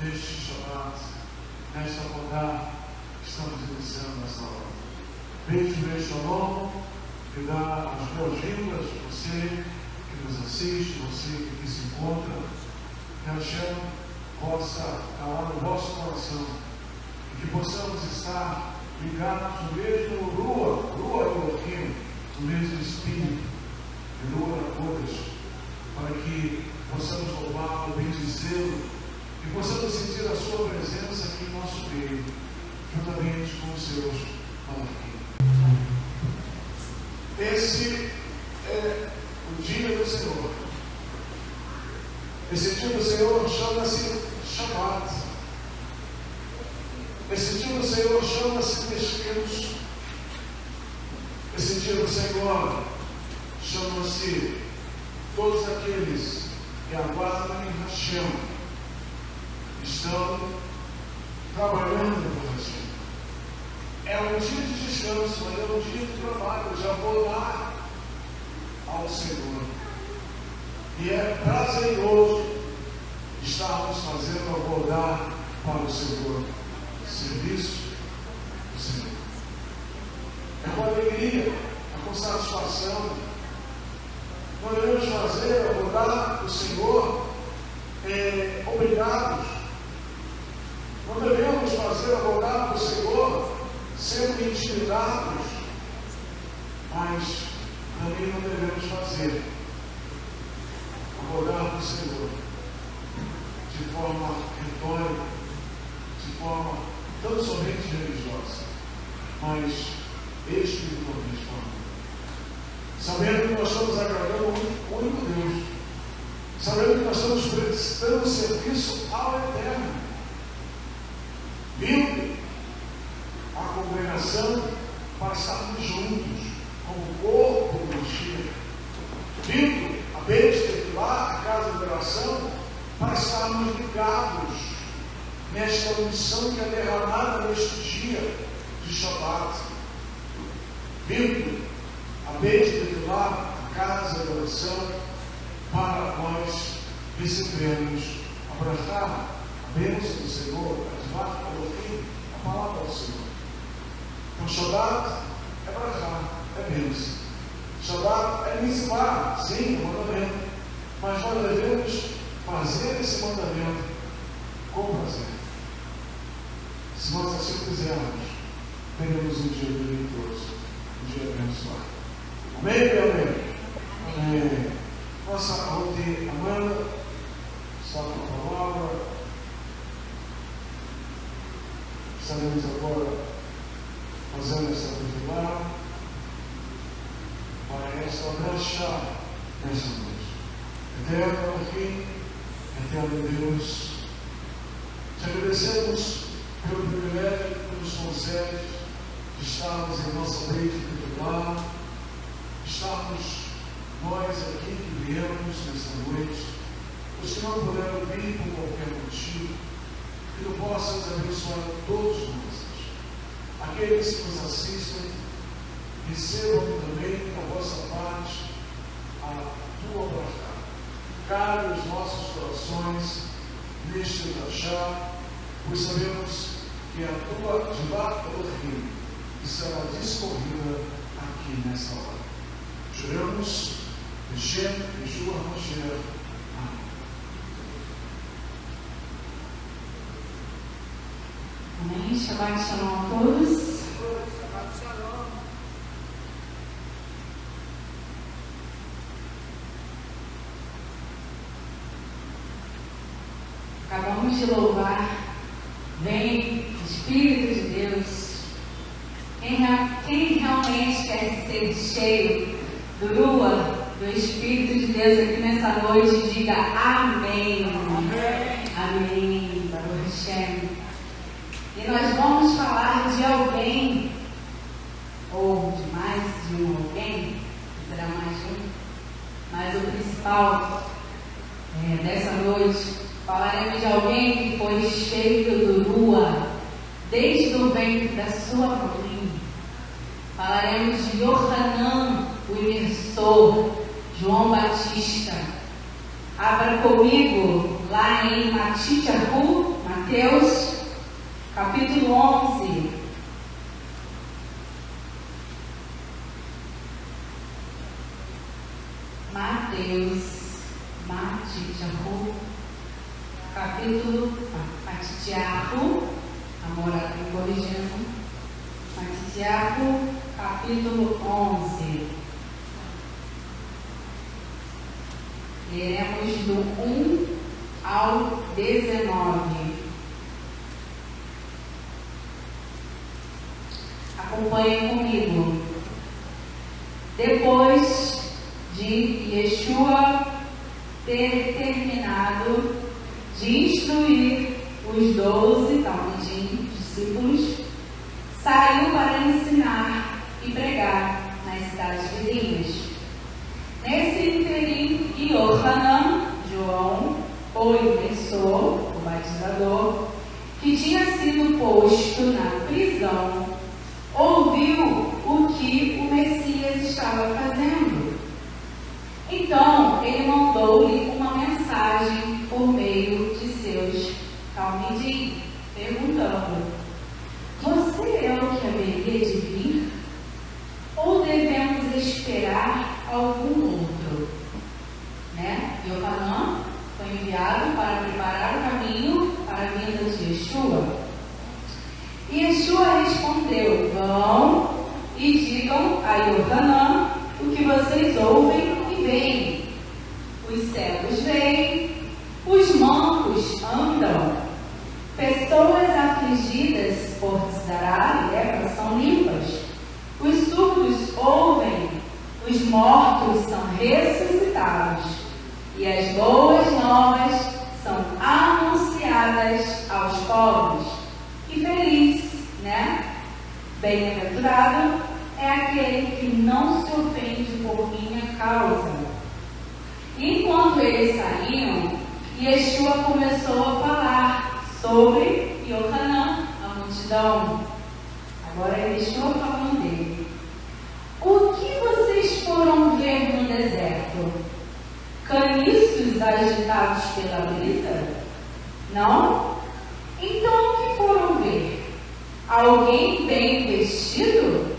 neste Shabbat, nesta Avodah que estamos iniciando nessa hora. Beijo, Shalom, e dá as boas-vindas a você que nos assiste, você que aqui se encontra, que Hashem possa calar no vosso coração e que possamos estar ligados no mesmo Rua Elohim, no mesmo Espírito, e Rua Kodesh, para que possamos louvá-lo, bendizê-lo e possamos sentir a sua presença aqui em nosso meio, juntamente com os seus malaquim. Esse é o dia do Senhor. Esse dia do Senhor chama-se Shabbat. Esse dia do Senhor chama-se descanso. Esse dia do Senhor chama-se todos aqueles que aguardam em Hashem, estão trabalhando por Hashem. É um dia de descanso, mas é um dia de trabalho, de adorar ao Senhor. E é prazeroso estarmos fazendo abordar para o Senhor, serviço do Senhor. É com alegria, é com satisfação. Nós devemos fazer abordar o Senhor obrigados. Não devemos fazer abordar o Senhor sendo intimidados, mas também não devemos fazer abordar o Senhor de forma retórica, de forma tão somente religiosa, mas espiritualmente falando. Sabendo que nós estamos agradando o único Deus, sabendo que nós estamos prestando serviço ao Eterno, vindo à congregação para estarmos juntos, como corpo do Mashiach, vindo a besta lá, a casa de oração, para estarmos ligados nesta unção que é derramada neste dia de Shabbat, vindo a besta lá, a casa de oração, para nós recebermos a brachá, a bênção do Senhor, a palavra do Senhor. Então, Shabbat é brachá, é bênção. Shabbat é mitzvah, sim, é mandamento. Mas nós devemos fazer esse mandamento com prazer. Se nós assim quisermos, teremos um dia deleitoso, um dia abençoado. Amém, meu amém? Amém. Nossa ontem, Amanda, está com a palavra. Estaremos agora fazendo essa vigilar para esta brachá nessa noite. Eterno aqui, eterno Deus, te agradecemos pelo privilégio que nos concede de estarmos em nossa lei de vigilar, estarmos nós aqui que viemos nesta noite, os que não puderam vir por qualquer motivo, que tu possas abençoar todos nós. Aqueles que nos assistem, recebam também da vossa parte a tua brachá. Cabe os nossos corações neste brachá, pois sabemos que a tua Divat Elohim será discorrida aqui nessa hora. Choramos, Hashem, Yeshua HaMashiach. Amém. Shabbat Shalom a todos. Shabbat Shalom. Acabamos de louvar. Vem, Espírito de Deus. Quem realmente quer ser cheio do Rua, do Espírito de Deus aqui nessa noite, diga amém. Amém. Amém. Baruch Hashem. E nós vamos falar de alguém, ou de mais de um alguém, será mais de um, mas o principal dessa noite, falaremos de alguém que foi cheio do Rua, desde o ventre da sua mãe. Falaremos de Yohanan, o imersor, João Batista. Abra comigo lá em Matityahu, Mateus, capítulo 11. Matitiaco, capítulo 11. Leremos do 1 ao 19. Acompanhem comigo. Depois de Yeshua ter terminado de instruir os 12 discípulos, saiu para ensinar e pregar nas cidades vizinhas. Nesse interim, Yohanan, João, o imersor, o batizador, que tinha sido posto na prisão, ouviu o que o Messias estava fazendo. Então, ele mandou-lhe uma mensagem por meio de seus talmidim, perguntando: você é o que haveria de vir? Ou devemos esperar algum outro? Yohanan foi enviado para preparar o caminho para a vinda de Yeshua. E Yeshua respondeu: vão e digam a Yohanan o que vocês ouvem e veem. Os cegos veem, os mancos andam, pessoas afligidas por tzará e lepra são limpas, os surdos ouvem, os mortos são ressuscitados, e as boas novas são anunciadas aos pobres. E feliz, bem-aventurado é aquele que não se ofende por minha causa. Enquanto eles saíam, Yeshua começou a falar sobre Yohanan, a multidão. Agora é Yeshua falando dele. O que vocês foram ver no deserto? Caniços agitados pela brisa? Não? Então o que foram ver? Alguém bem vestido?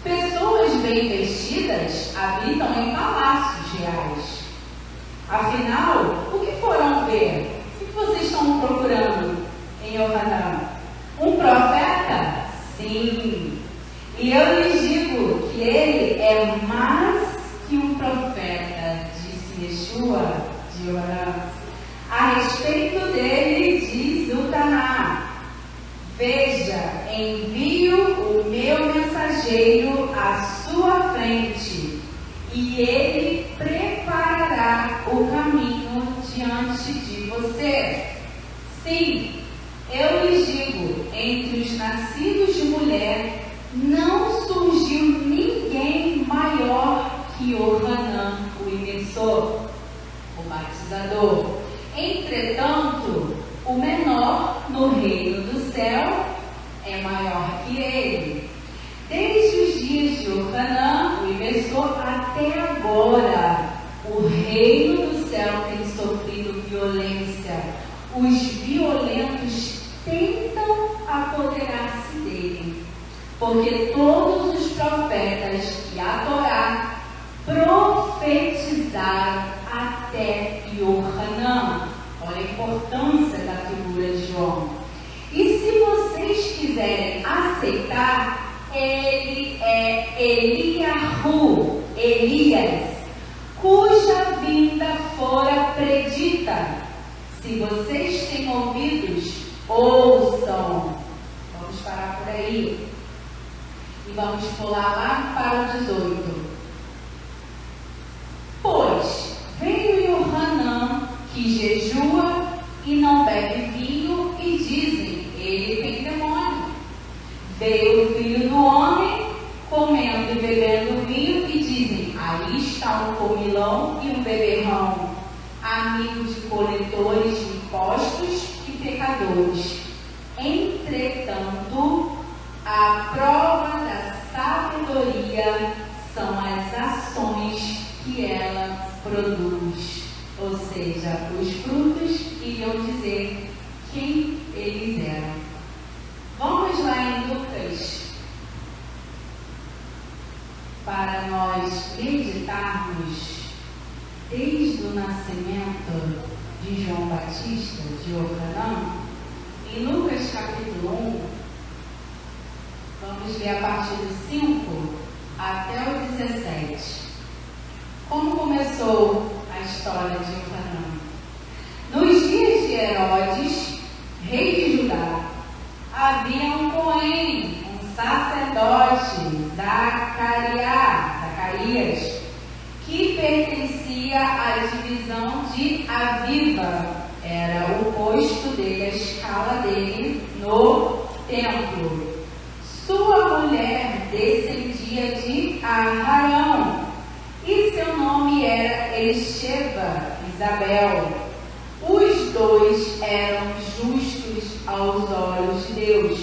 Pessoas bem vestidas habitam em palácios reais. Afinal, o que foram ver? O que vocês estão procurando em Yohanan? Um profeta? Sim. E eu lhes digo que ele é mais que um profeta, disse Yeshua de Yohanan. A respeito dele, diz o Taná: veja, envio o meu mensageiro à sua frente, e ele preparará o caminho diante de você. Sim, eu lhes digo, entre os nascidos de mulher, não surgiu ninguém maior que Yohanan, o imersor, o batizador. Entretanto, o menor no reino do céu é maior que ele. Desde os dias de Yohanan, o imersor, até agora, o reino do céu tem sofrido violência. Os violentos tentam apoderar-se dele, porque todos os profetas e a Torá profetizaram até Yohanan. Olha a importância da figura de João. E se vocês quiserem aceitar, ele é Eliahu, Elias, cuja vinda fora predita. Se vocês têm ouvidos, ouçam. Vamos parar por aí. E vamos pular lá para o 18. Pois veio Yohanan, que jejua e não bebe vinho, e dizem: ele tem demônio. Veio o filho do homem, comendo e bebendo vinho, e dizem: aí está um comilão e um beberrão, amigo de coletores de impostos e pecadores. Entretanto, a prova da sabedoria são as ações que ela produz. Ou seja, os frutos iriam dizer quem eles eram. Vamos lá em Lucas, para nós meditarmos desde o nascimento de João Batista de Jordão. Em Lucas capítulo 1, vamos ler a partir do 5 até o 17. Como começou a história de Jordão? Nos dias de Herodes, rei de Judá, havia um Cohen, um sacerdote, Zacarias, que pertencia à divisão de Aviva. Era o posto dele, a escala dele no templo. Sua mulher descendia de Arão, e seu nome era Elisheba, Isabel. Os dois eram justos aos olhos de Deus,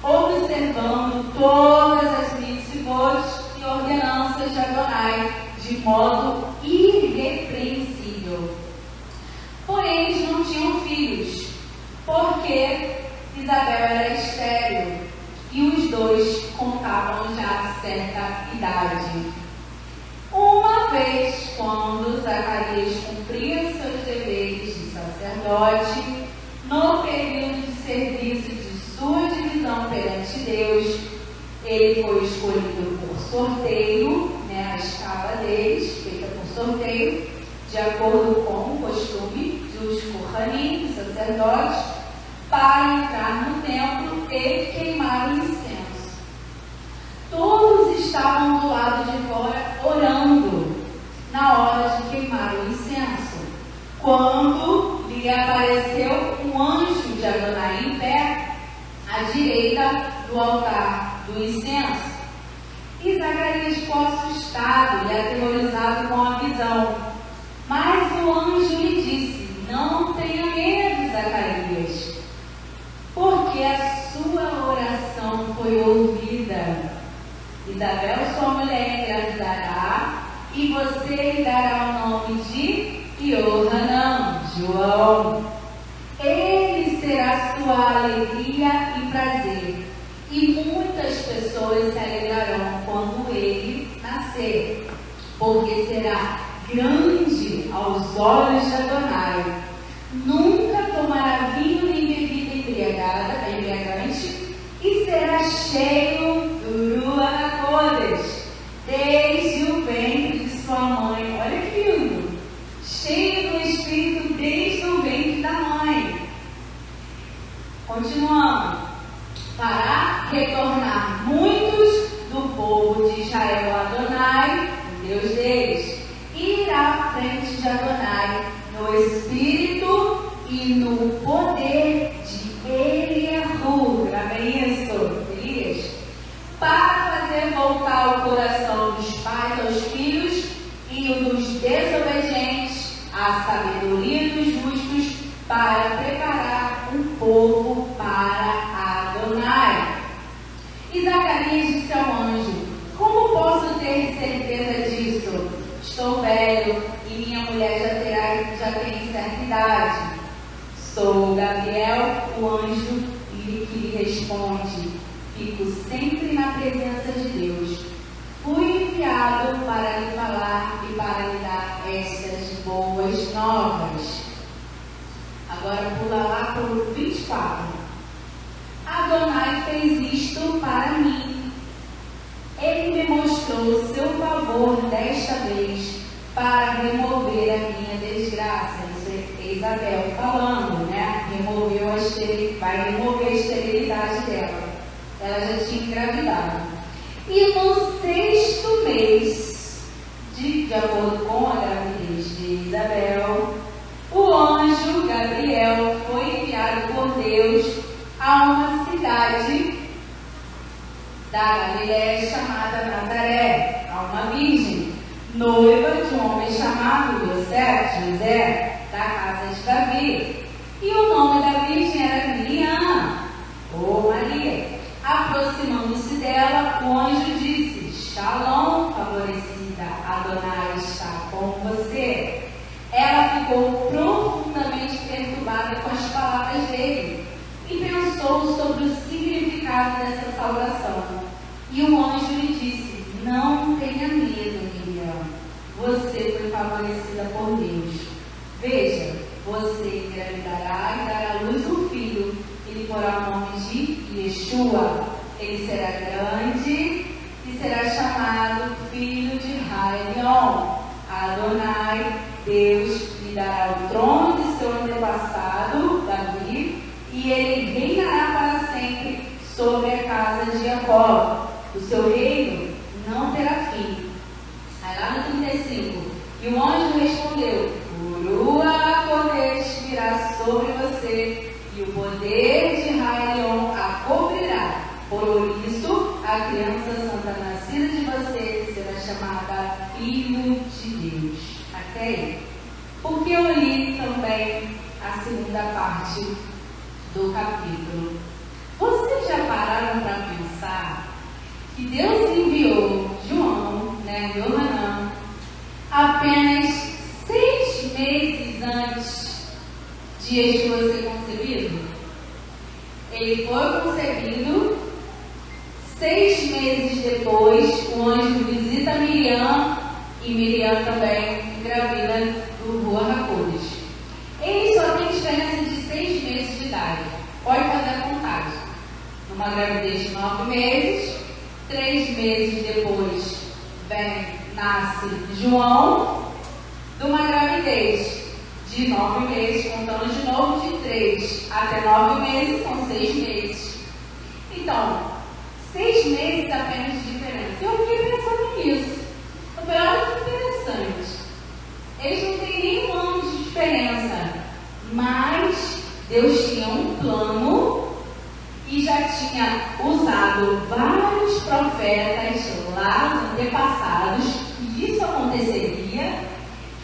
observando todas as mitzvot e ordenanças de Adonai de modo irrepreensível. Porém, eles não tinham filhos, porque Isabel era estéril e os dois contavam já certa idade. Uma vez, quando Zacarias cumpria seus deveres de sacerdote, no período de serviço de sua divisão perante Deus, ele foi escolhido por sorteio, a escala deles, feita por sorteio, de acordo com o costume dos Kohanim, sacerdotes, para entrar no templo e queimar o incenso. Todos estavam do lado de fora orando na hora de queimar o incenso, quando lhe apareceu um anjo de Adonai em pé à direita do altar do incenso. E Zacarias ficou assustado e aterrorizado com a visão. Mas o anjo lhe disse: não tenha medo, Zacarias, porque a sua oração foi ouvida. Isabel, sua mulher, engravidará, e você lhe dará o nome de Yohanan, João. Ele será sua alegria e prazer, e muitas pessoas se alegrarão quando ele nascer, porque será grande aos olhos de Adonai. Nunca tomará vinho nem bebida embriagante, e será cheio do Ruach HaKodesh, desde o ventre de sua mãe. Olha que lindo! Cheio do Espírito desde o ventre da mãe. Continuando. Para retornar muitos do povo de Israel a Adonai, o Deus deles, e irá à frente de Adonai no espírito e no poder de Eliahu, gravem isso, Elias, para fazer voltar o coração dos pais aos filhos e o dos desobedientes à sabedoria dos justos, para preparar um povo para Adonai. E Zacarias disse ao anjo: como posso ter certeza disso? Estou velho e minha mulher já tem certa idade. Sou Gabriel, o anjo que lhe responde: fico sempre na presença de Deus. Fui enviado para lhe falar e para lhe dar estas boas novas. Agora pula lá para o 24. Adonai fez isto para mim. Ele me mostrou o seu favor desta vez para remover a minha desgraça. Isso é Isabel falando, vai remover a esterilidade dela. Ela já tinha engravidado. E no 6º mês, de acordo com a gravidez de Isabel, o anjo Gabriel foi enviado por Deus a uma cidade da Galiléia chamada Nazaré, a uma virgem, noiva de um homem chamado José, da casa de Davi. E o nome da virgem era Miriam, ou Maria. Aproximando-se dela, o anjo disse: Shalom, favorecida, Adonai está com você. Ela ficou profundamente perturbada com as palavras dele significado dessa salvação. E o anjo lhe disse: não tenha medo, Miriam. Você foi favorecida por Deus. Veja, você engravidará e dará à luz um filho, e lhe porá o nome de Yeshua. Ele será grande e será chamado Filho de Raion. Adonai, Deus, lhe dará o trono de seu antepassado, Davi, e ele reinará para sempre sobre a casa de Jacó. O seu reino não terá fim. Aí lá no 35, e o anjo respondeu: o Ruach Kodesh virá sobre você, e o poder de Raion a cobrirá. Por isso, a criança santa nascida de você será chamada Filho de Deus. Até aí. Porque eu li também a segunda parte do capítulo. Vocês já pararam para pensar que Deus enviou João, Yohanan, apenas 6 meses antes de Yeshua ser concebido? Ele foi concebido, 6 meses depois, o anjo visita Miriam e Miriam também engravida do Ruach HaKodesh. Eles só têm diferença de 6 meses de idade. Pode fazer a contagem. Numa gravidez de 9 meses, 3 meses depois nasce João. De uma gravidez de 9 meses, contando de novo, de 3 até 9 meses, são 6 meses. Então, 6 meses apenas de diferença. Eu fiquei pensando nisso. Eu falei, olha que interessante. Eles não têm nem um ano de diferença, mas Deus tinha um plano e já tinha usado vários profetas lá nos antepassados, que isso aconteceria,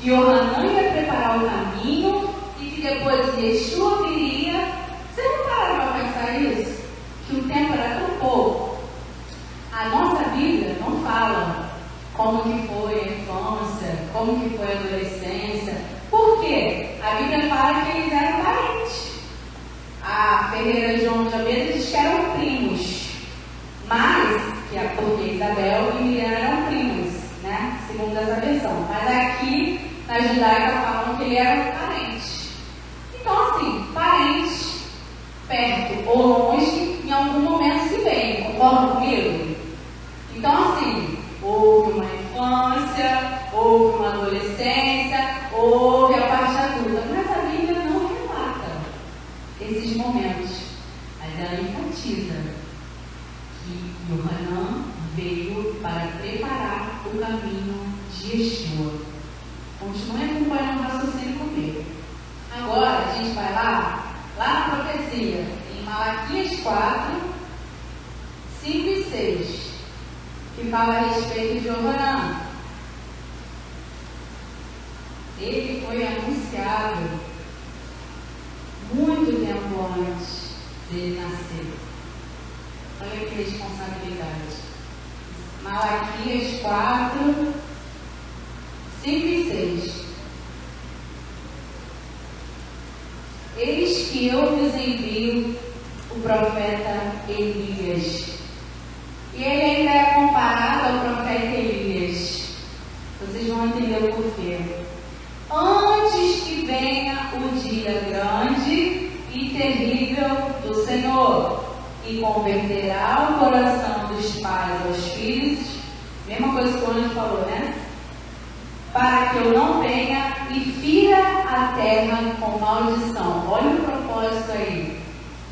que Yohanan ia preparar o caminho e que depois Yeshua viria. Você não pararam para pensar nisso? Que o tempo era tão pouco. A nossa Bíblia não fala como que foi a infância, como que foi a adolescência. Por quê? A Bíblia fala que eles eram parentes. A Ferreira João de Almeida diz que eram primos, mas, porque Isabel e Miriam eram primos, né? Segundo essa versão. Mas aqui, na judaica, falam que eles eram parentes. Então, assim, parentes, perto ou longe, em algum momento se veem. Concorda comigo? Então, assim, houve uma infância, houve uma adolescência, houve a parte adulta, mas a Bíblia não relata esses momentos, mas ela enfatiza que Yohanan veio para preparar o caminho de Yeshua. Continue acompanhando o raciocínio comigo. Agora a gente vai lá na profecia, em Malaquias 4, 5 e 6. Que fala a respeito de Yohanan. Ele foi anunciado muito tempo antes dele nascer. Olha que responsabilidade. Malaquias 4, 5 e 6. Eis que eu vos envio o profeta Elias. E ele ainda é comparado ao profeta Elias. Vocês vão entender o porquê. Antes que venha o dia grande e terrível do Senhor, e converterá o coração dos pais aos filhos, mesma coisa que o anjo falou, né? Para que eu não venha e fira a terra com maldição. Olha o propósito aí,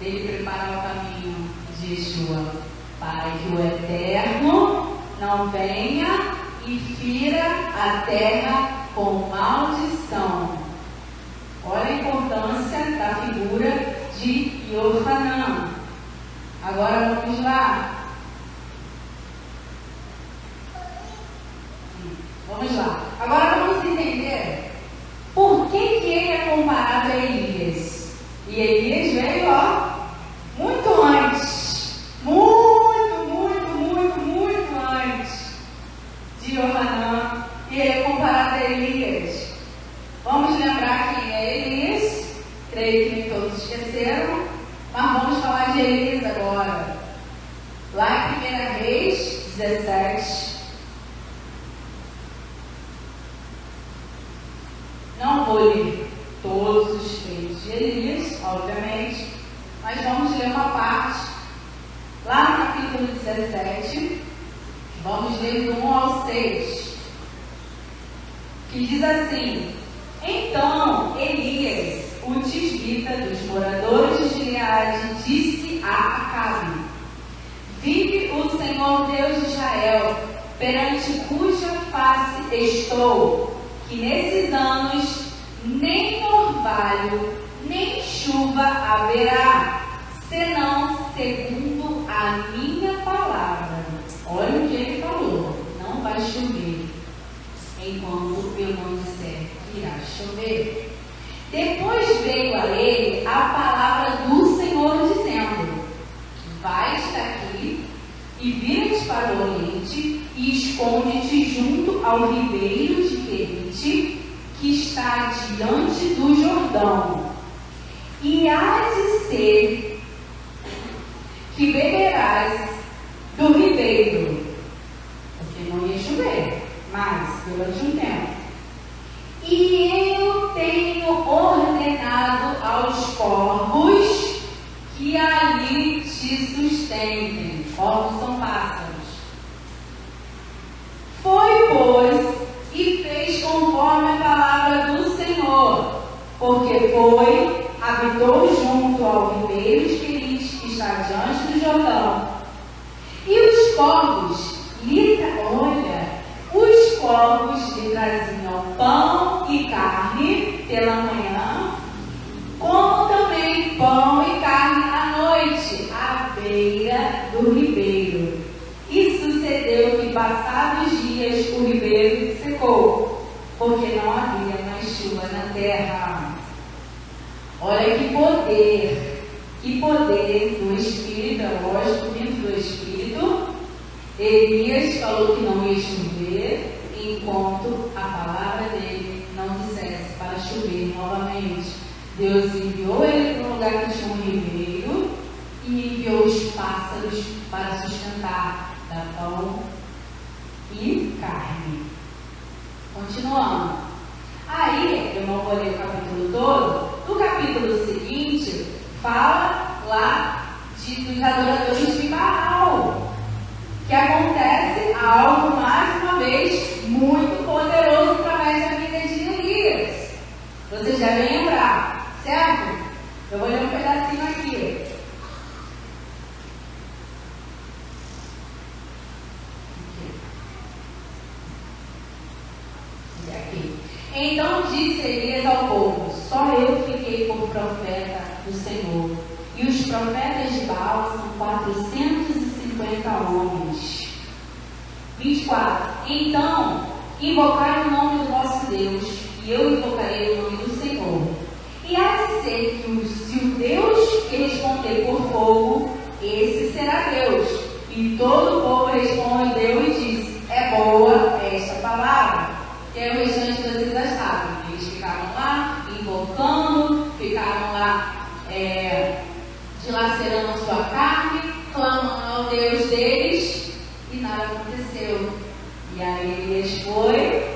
dele preparar o caminho de Yeshua. Para que o Eterno não venha e fira a terra com maldição. Olha a importância da figura de Yohanan. Agora vamos lá. Vamos lá. Agora vamos entender por que ele é comparado a Elias. E Elias veio, muito antes. Muito antes de Yohanan. E ele é comparado a Elias. Vamos lembrar quem é Elias. Creio que nem todos esqueceram. Mas vamos falar de Elias agora. Lá em 1 Reis 17, não vou ler todos os feitos de Elias, obviamente, mas vamos ler uma parte. Lá no capítulo 17, vamos ler do 1 ao 6, que diz assim: Então Elias, o tisbita dos moradores de Gileade, disse a Acabe: Vive o Senhor Deus de Israel, perante cuja face estou, que nesses anos nem orvalho, nem chuva haverá, senão segundo a minha palavra. Olha o que ele falou: não vai chover enquanto eu não disser que irá chover. Depois veio a ele a palavra do Senhor dizendo: Vais daqui e vira-te para o oriente e esconde-te junto ao ribeiro de Querite, que está diante do Jordão. E há de ser que beberás do ribeiro, porque não ia chover, mas durante um tempo. E eu tenho ordenado aos corvos que ali te sustentem. Corvos são pássaros. Foi, pois, e fez conforme a palavra do Senhor, porque foi, habitou junto ao ribeiro de Querite, que está diante do Jordão. E os corvos lhe traziam pão e carne pela manhã, como também pão e carne à noite, à beira do ribeiro. E sucedeu que, passados dias, o ribeiro secou, porque não havia mais chuva na terra. Olha que poder do Espírito, é lógico, vindo do Espírito. Elias falou que não ia chover enquanto a palavra dele não dissesse para chover novamente. Deus enviou ele para um lugar que tinha um ribeiro e enviou os pássaros para sustentar, dar pão e carne. Continuando. Aí, eu não vou ler o capítulo todo. No capítulo seguinte, fala lá dos adoradores de Baal, que acontece algo, mais uma vez, muito poderoso através da vida de Elias. Vocês devem lembrar, certo? Eu vou ler um pedacinho aqui. Então disse Elias ao povo: só eu fiquei como profeta do Senhor, e os profetas de Baal são 450 homens. 24. Então invocai o nome do vosso Deus, e eu invocarei o nome do Senhor. E há de ser que se o Deus que responder por fogo, esse será Deus. E todo o povo respondeu e disse: é boa esta palavra. Que é o restante vocês já sabem. Eles ficaram lá invocando, ficaram lá dilacerando a sua carne, clamando ao Deus deles, e nada aconteceu. E aí Elias foi,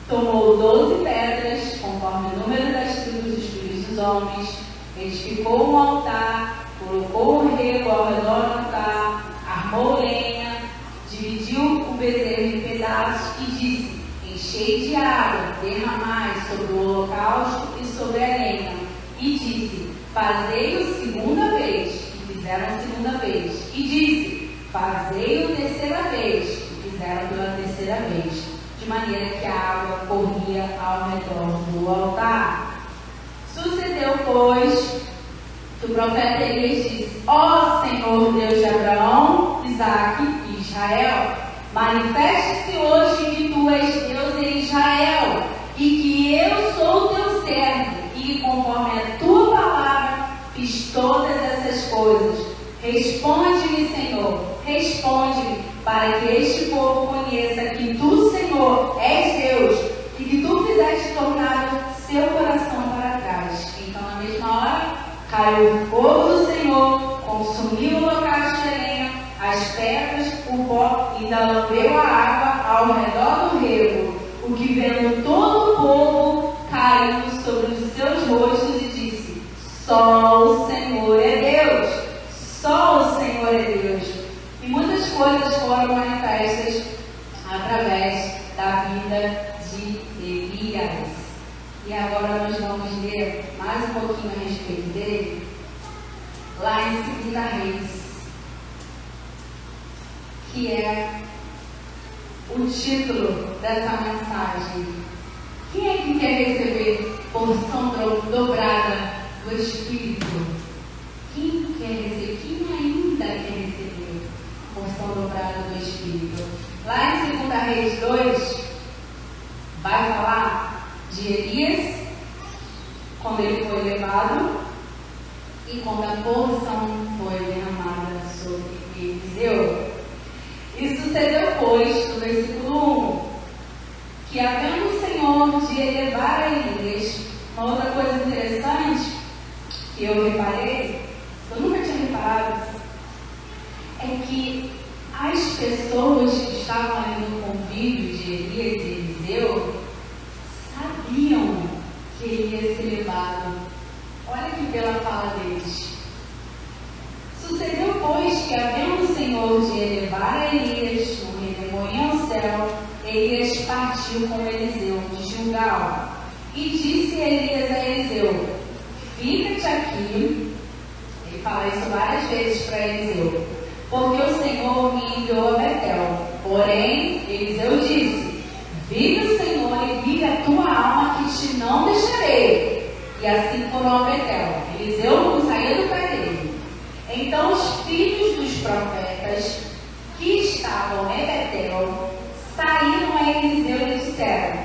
tomou 12 pedras, conforme o número das tribos dos filhos dos homens, edificou um altar, colocou o rego ao redor do altar, armou lenha, dividiu o bezerro em pedaços e disse: enchei de água, derramai sobre o holocausto e sobre a lenha. E disse: fazei-o segunda vez. E fizeram a segunda vez. E disse: fazei-o terceira vez. E fizeram pela terceira vez. De maneira que a água corria ao redor do altar. Sucedeu, pois, que o profeta Elias disse: ó Senhor Deus de Abraão, Isaque e Israel, manifeste-se hoje que tu és Deus em Israel, e que eu sou teu servo, e que conforme a tua palavra fiz todas essas coisas. Responde-me, Senhor, responde-me, para que este povo conheça que tu, Senhor, és Deus, e que tu fizeste tornar seu coração para trás. Então, na mesma hora, caiu o fogo do Senhor, consumiu o holocausto ainda lambeu a água ao redor do rego, o que vendo todo o povo caiu sobre os seus rostos e disse: só o Senhor é Deus, só o Senhor é Deus. E muitas coisas foram manifestas através da vida de Elias. E agora nós vamos ler mais um pouquinho a respeito dele, lá em 2 Reis, que é o título dessa mensagem. Quem é que quer receber porção dobrada do Espírito? Quem quer receber? Quem ainda quer receber porção dobrada do Espírito? Lá em 2 Reis 2, vai falar de Elias, quando ele foi levado e quando a porção foi derramada sobre Eliseu. E sucedeu, pois, no versículo 1, que havendo o Senhor de elevar a Elias, uma outra coisa interessante que eu reparei, eu nunca tinha reparado, é que as pessoas que estavam ali no convívio de Elias e Eliseu sabiam que ele ia ser levado. Olha aqui pela fala deles. Sucedeu, pois, que havendo o Senhor de elevar a Elias no redemoinho ao céu, Elias partiu com Eliseu de Gilgal. E disse Elias a Eliseu: fica-te aqui. Ele fala isso várias vezes para Eliseu, porque o Senhor me enviou a Betel. Porém, Eliseu disse: vive o Senhor e vive a tua alma, que te não deixarei. E assim foram a Betel. Eliseu não saía do pé dele. Então os filhos dos profetas que estavam em Betel saíram a Eliseu e disseram: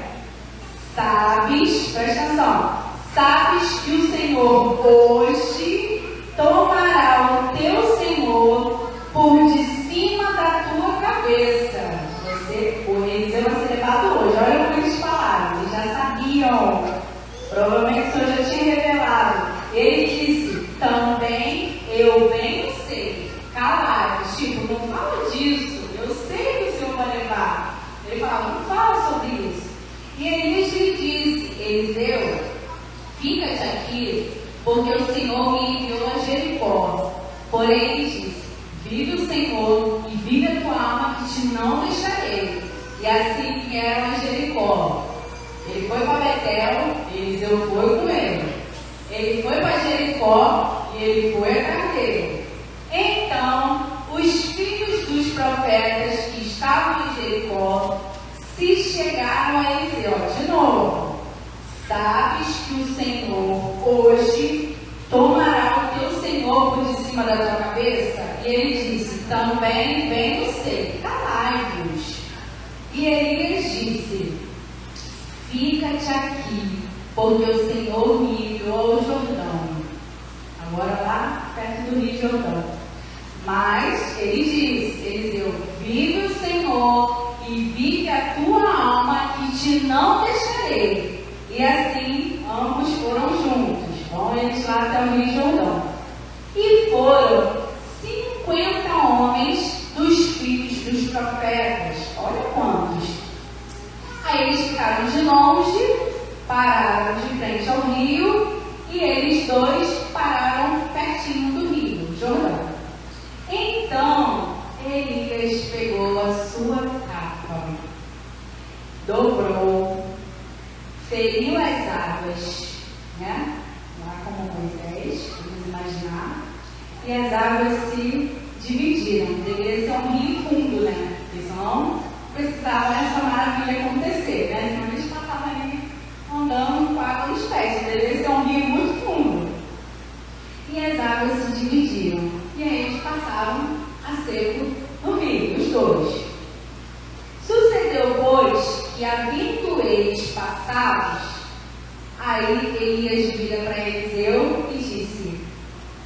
sabes, presta atenção, sabes que o Senhor hoje tomará o teu Senhor por de cima da tua cabeça. O Eliseu vai ser levado hoje. Olha como eles falaram, eles já sabiam. Provavelmente o Senhor já tinha revelado. Ele disse: também eu bem sei. Calados, tipo, não fala disso. Eu sei que o Senhor vai levar. Ele fala: não fala sobre isso. E Elias lhe disse: Eliseu, fica-te aqui, porque o Senhor me enviou a Jericó. Porém ele disse: vive o Senhor e vive a tua alma, que te não deixarei. E assim vieram a Jericó. Ele foi para Betel, Eliseu foi com ele. Ele foi para Jericó e ele foi atrás dele. Então, os filhos dos profetas que estavam em Jericó se chegaram a Eliseu. De novo: sabes que o Senhor hoje tomará o teu Senhor por de cima da tua cabeça? E ele disse: também bem eu sei. Calai-vos. E Elias disse: fica-te aqui, porque o Senhor me enviou ao Jordão. Agora lá perto do Rio Jordão. Mas ele disse: Eliseu, vive o Senhor e vive a tua alma, que te não deixarei. E assim ambos foram juntos. Vão eles lá até o Rio Jordão. E foram 50 homens dos filhos dos profetas. Olha quantos. Aí eles ficaram de longe, pararam de frente ao rio, e eles dois pararam pertinho do rio Jordão. Então Elias pegou a sua capa, dobrou, feriu as águas, né? Lá como Moisés, vamos imaginar, e as águas se dividiram. Deveria ser um rio fundo, né? Porque senão precisava essa maravilha acontecer, né? Senão eles passavam ali andando com água nos pés. Deveria ser um rio muito fundo. E as águas se dividiram. E aí eles passaram a seco no rio, os dois. Sucedeu, pois, que havendo eles passados, aí Elias vira para Eliseu e disse: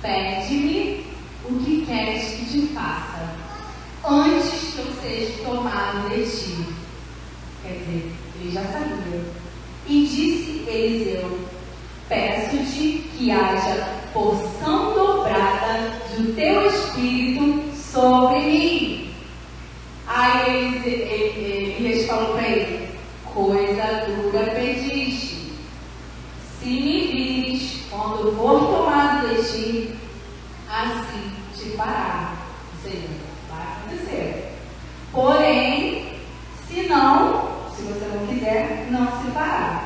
pede-me o que queres que te faça, antes que eu seja tomado de ti. Quer dizer, ele já sabia. E disse Eliseu: peço-te que haja porção dobrada do teu espírito sobre mim. Aí quando for tomado de ti, assim te fará. Ou seja, vai acontecer. Porém, se você não quiser, não se fará.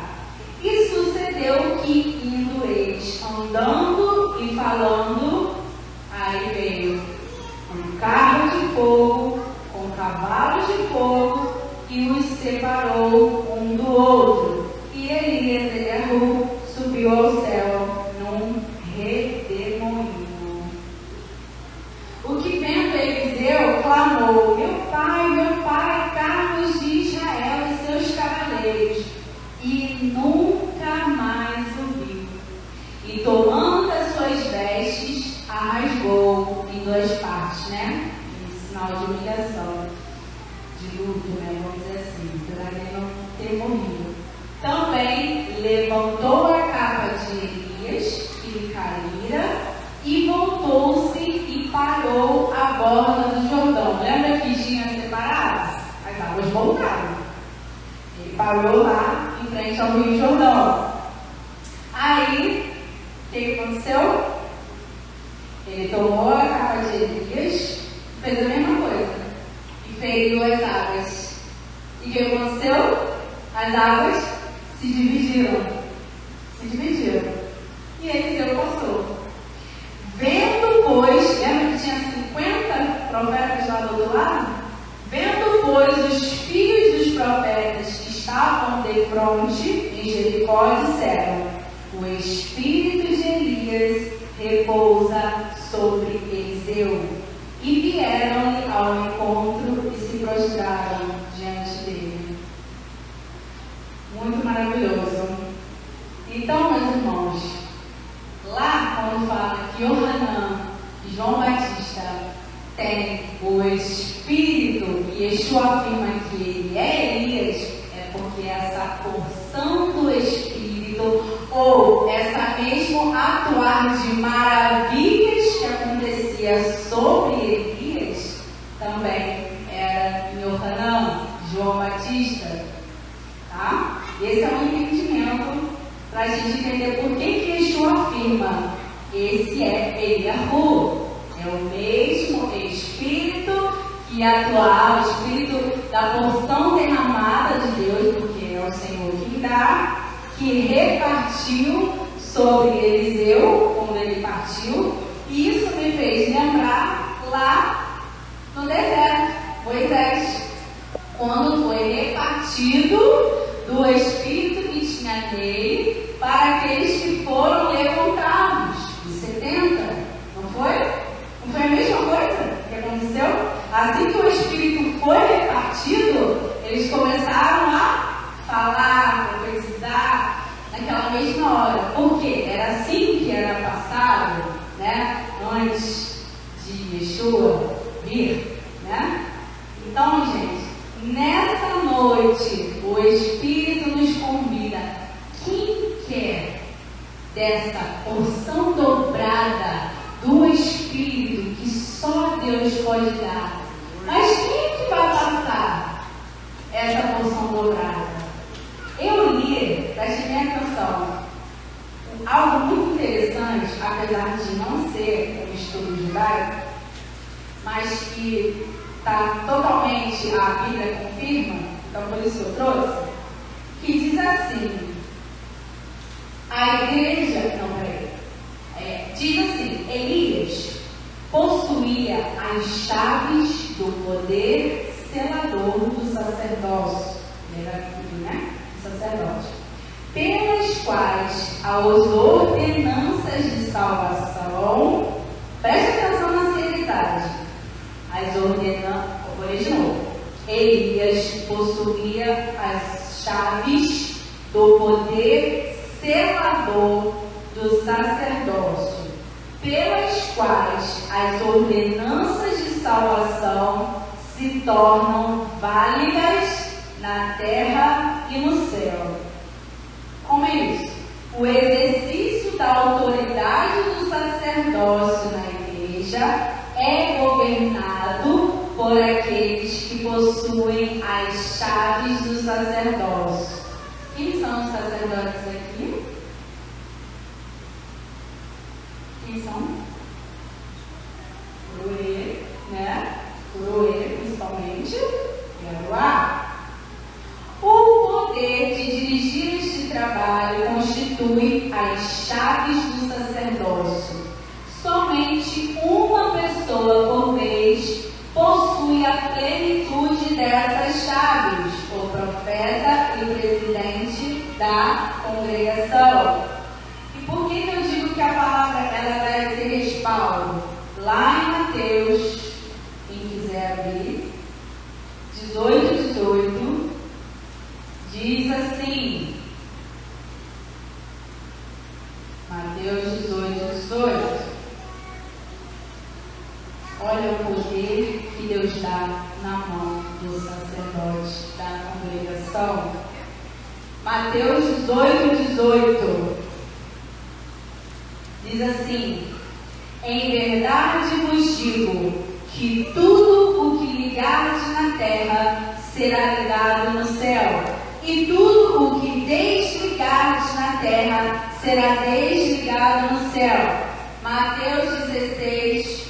E sucedeu que, indo eles, andando e falando, aí veio um carro de fogo, com cavalos de fogo, e os separou um do outro. E Elias e Eliahu subiu ao céu num redemoinho. O que vendo Eliseu clamou: meu pai, carros de Israel e seus cavaleiros. E nunca mais o viu. E tomando as suas vestes, a rasgou em duas partes, né? Em sinal de humilhação, de luto, né? Vamos dizer assim, para ele não ter morrido. Também levantou a capa de Elias, que lhe caíra, e voltou-se e parou à borda do Jordão. Lembra que tinha separado? As águas voltaram. Ele parou lá em frente ao Rio Jordão. Aí, o que aconteceu? Ele tomou a capa de Elias, fez a mesma coisa e feriu as águas. E o que aconteceu? As águas se dividiram. E Eliseu passou. Vendo, pois, lembra que tinha 50 profetas lá do outro lado? Vendo, pois, os filhos dos profetas que estavam de fronte em Jericó, disseram: o espírito de Elias repousa sobre Eliseu. E vieram-lhe ao encontro e se prostraram diante dele. Muito maravilhoso. Então, meus irmãos, lá quando fala que Yohanan, João Batista, tem o Espírito, e Yeshua afirma que ele é Elias, é porque essa porção do Espírito, ou essa mesmo atuar de maravilhas que acontecia sobre Elias, também era em Yohanan, João Batista. Tá? Esse é um entendimento para a gente entender por que Yeshua afirma: esse é Eliahu, é o mesmo Espírito que atuava, o Espírito da porção derramada de Deus, porque é o Senhor que dá, que repartiu sobre Eliseu, quando ele partiu. E isso me fez lembrar lá no deserto, Moisés, quando foi repartido do Espírito que tinha nele para aqueles que foram levantados, os 70, não foi? Não foi a mesma coisa que aconteceu? Assim que o Espírito foi repartido, eles começaram a falar, profetizar naquela mesma hora. Por quê? Era assim que era passado, né? Antes de Yeshua vir, né? Então, gente, nessa noite, o Espírito nos convida. Quem quer dessa porção dobrada do Espírito que só Deus pode dar? Mas quem é que vai passar essa porção dobrada? Eu li, prestem atenção, algo muito interessante, apesar de não ser um estudo judaico, mas que está totalmente, a Bíblia confirma, então por isso que eu trouxe, que diz assim: a igreja, diz assim, Elias possuía as chaves do poder selador do sacerdócio, ele era filho, né? Sacerdote, pelas quais as ordenanças de salvação, preste atenção na seriedade, as ordenanças, originou, Elias possuía as chaves do poder selador do sacerdócio, pelas quais as ordenanças de salvação se tornam válidas na terra e no céu. Como é isso? O exercício da autoridade do sacerdócio na igreja é governado por aqueles que possuem as chaves do sacerdócio. Quem são os sacerdotes aqui? Quem são? Coroê, né? Coroê, principalmente, e Aruá. O poder de dirigir este trabalho constitui as chaves do sacerdócio. Somente uma pessoa por vez possui a plenitude dessas chaves, o profeta e presidente da congregação. E por que eu digo que a palavra ela dá esse respaldo? Lá em Mateus, quem quiser abrir, 18, diz assim, Mateus 18. Olha o poder que Deus dá na mão do sacerdote da congregação. Mateus 18. Diz assim: em verdade vos digo que tudo o que ligardes na terra será ligado no céu, e tudo o que desligardes na terra será desligado no céu. Mateus 16,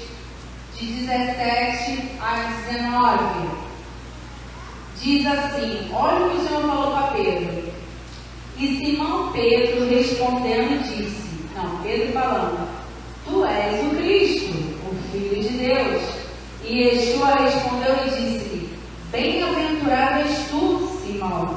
de 17 a 19. Diz assim, olha o que o Senhor falou para Pedro. E Simão Pedro respondendo disse, Pedro falando, tu és o Cristo, o Filho de Deus. E Yeshua respondeu e disse-lhe, bem-aventurado és tu, Simão,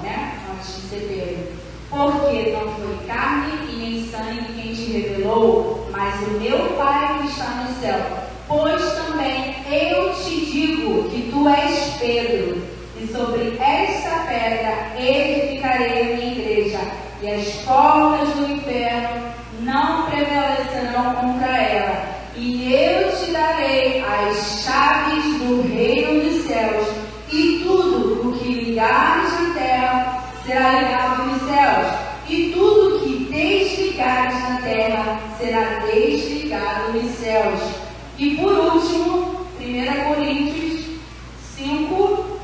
antes de ser Pedro, porque não foi carne e nem sangue quem te revelou, mas o meu Pai que está no céu. Pois também eu te digo que tu és Pedro, e sobre esta pedra edificarei a minha igreja, e as portas do inferno não prevalecerão contra ela. E eu te darei as chaves do reino dos céus, e tudo o que ligares na terra será ligado nos céus, e tudo o que desligares na terra será desligado nos céus. E por último, 1 Coríntios 5,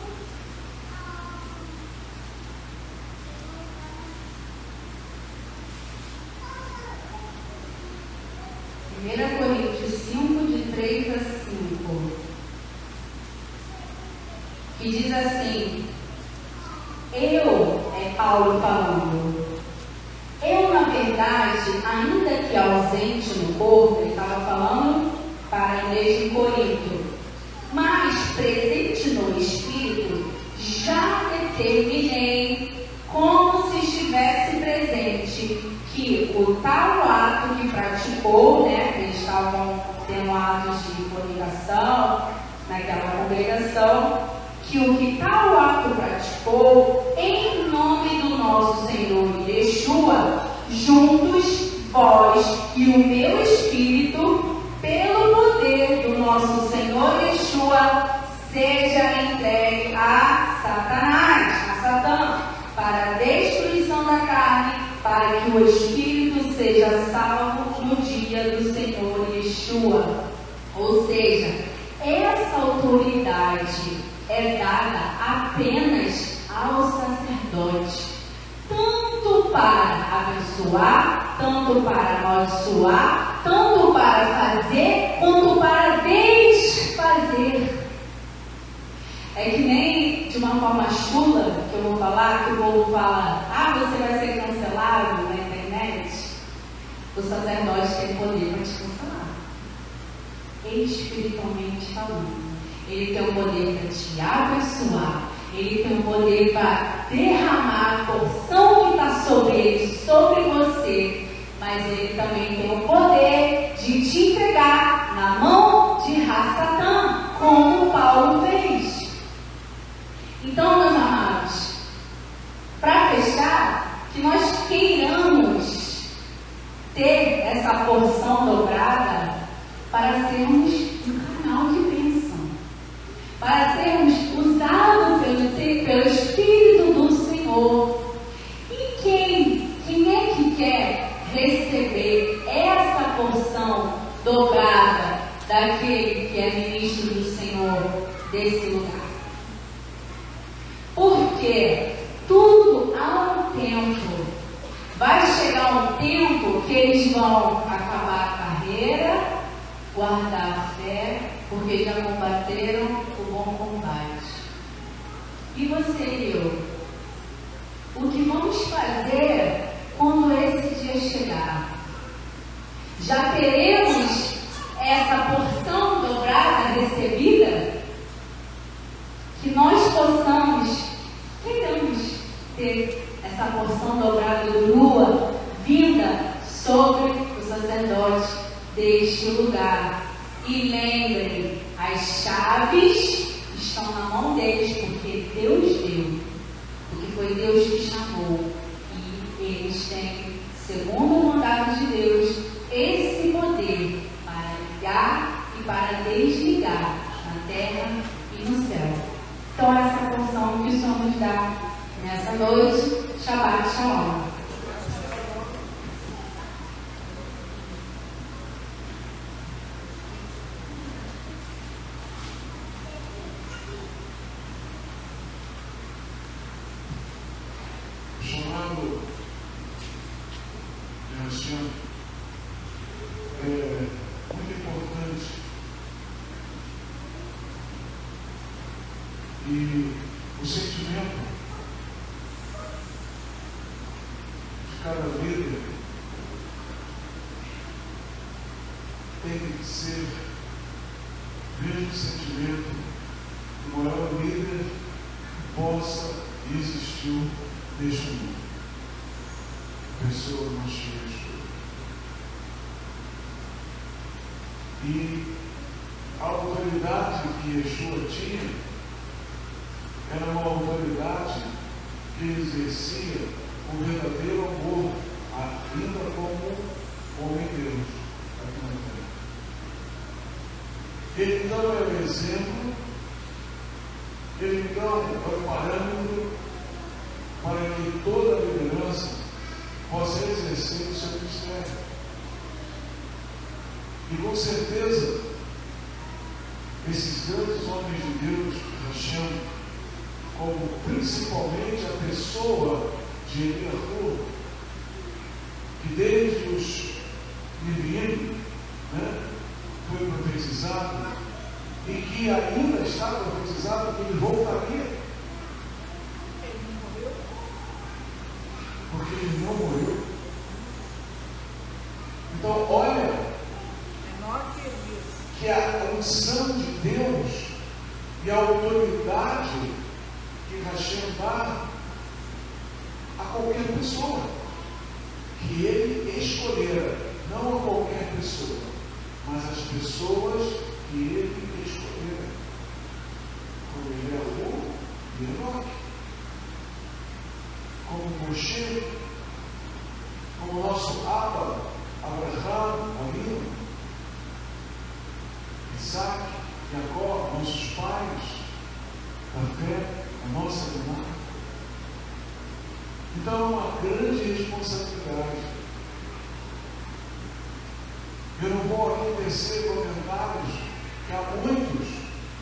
1 Coríntios 5, de 3 a 5, que diz assim, Paulo falando, eu na verdade, ainda que ausente no corpo, ele estava falando para a igreja em Corinto, mas presente no Espírito, já determinei, como se estivesse presente, que o tal ato que praticou, eles estavam tendo atos de fornicação naquela congregação, que o que tal ato praticou, em nome do nosso Senhor Yeshua, juntos, vós e o meu Espírito, pelo poder do nosso Senhor Yeshua, seja entregue a Satanás, a Satã, para a destruição da carne, para que o Espírito seja salvo no dia do Senhor Yeshua. Ou seja, essa autoridade é dada apenas ao sacerdote, tanto para abençoar, tanto para amaldiçoar, tanto para fazer, quanto para desfazer. É que nem de uma forma chula que eu vou falar, que o povo fala, você vai ser cancelado na internet. O sacerdote tem poder para te cancelar, espiritualmente falando. Ele tem o poder para te abençoar, ele tem o poder para derramar a porção que está sobre ele, sobre você, mas ele também tem o poder de te entregar na mão de Satã, como Paulo fez. Então, meus amados, para fechar, que nós queiramos ter essa porção dobrada para sermos um canal de bênção, para sermos usados pelo Espírito do Senhor. E quem é que quer receber essa porção dobrada daquele que é ministro do Senhor desse lugar? Porque tudo há um tempo. Vai chegar um tempo que eles vão acabar a carreira, guardar a fé, porque já combateram o bom combate. E você e eu? O que vamos fazer quando esse dia chegar? Já teremos essa porção dobrada recebida? Que nós queiramos ter essa porção dobrada de lua vinda sobre o sacerdote deste lugar. E lembrem, as chaves estão na mão deles, porque Deus deu, porque foi Deus que chamou, e eles têm, segundo o mandado de Deus, esse poder para ligar e para desligar na terra e no céu. Então essa porção que o Senhor nos dá nessa noite, Shabbat Shalom. Chamado de Hashem é muito importante, e o sentimento de cada líder tem que ser o mesmo sentimento que o maior líder possa e existiu neste mundo. Pessoa não cheia de tudo. E a autoridade que Yeshua tinha era uma autoridade que exercia o verdadeiro amor, ainda como homem Deus aqui na terra. Ele então é o exemplo, ele então é o parâmetro para que toda a liderança possa exercer o seu ministério. E com certeza, esses grandes homens de Deus, Hashem, como principalmente a pessoa de Eliahu, que desde os meninos, foi profetizado, e que ainda está profetizado que ele voltaria. Porque ele não morreu. Então, olha que a unção de Deus e a autoridade que Hashem dá a qualquer pessoa que ele escolhera, não a qualquer pessoa, mas as pessoas que ele escolhera, como Eliahu e Enoque, como Moshe, como nosso Abba, Abraham, Avinu, Isaac, Jacó, nossos pais, a fé, a nossa irmã. Então é uma grande responsabilidade. Eu não vou aqui tecer comentários que há muitos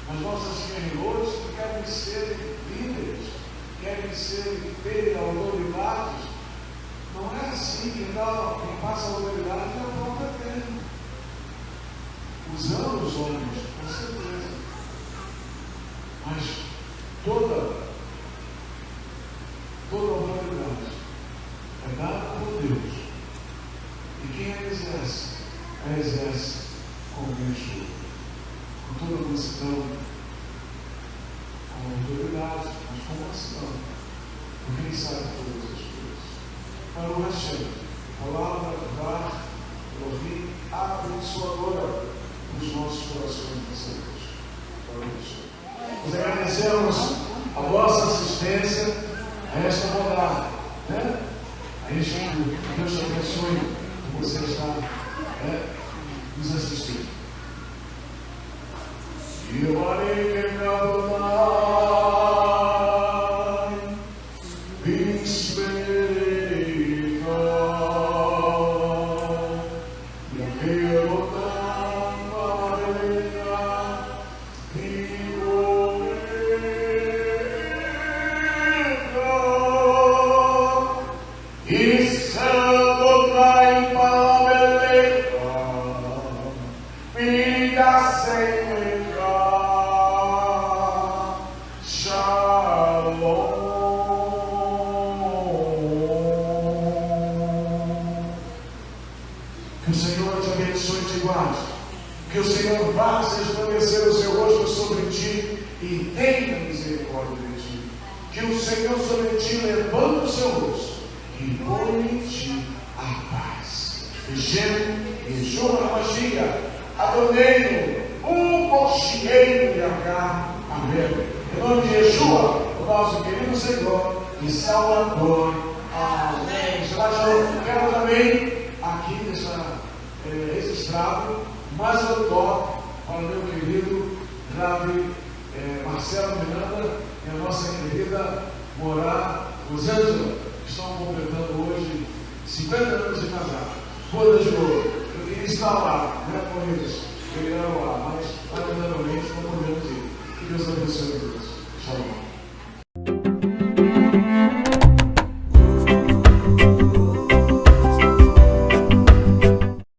nas nossas reuniões que querem ser líderes, querem ter autoridades. Não é assim que quem passa a autoridade é a própria terra. Usando os homens, com certeza. Mas toda autoridade é dada por Deus. E quem a exerce com Yeshua, com toda a mansidão, com autoridade, mas com mansidão. Porque ele sabe todas as coisas. Para o Hashem, a palavra vai, ouvir, abençoadora dos nossos corações nessa noite. Para o Hashem. Nós agradecemos a vossa assistência a esta rodada, a este culto. Deus te abençoe por você estar nos assistindo. We Senhor te abençoe e te guarde. Que o Senhor faça resplandecer o seu rosto sobre ti e tenha misericórdia de ti. Que o Senhor sobre ti levante o seu rosto e põe em ti a paz. Hashem, Yeshua HaMashiach, Adonai, Moshiach Yahá. Amém. Em nome de Yeshua, o nosso querido Senhor e Salvador. Amém. Quero também aqui deixar registrado mais um toque para o meu querido Rabi Marcelo Miranda e a nossa querida Morá Rosângela, que estão completando hoje 50 anos de casado. Bodas de ouro. Eu queria estar lá, não é com eles, eu queria lá, mas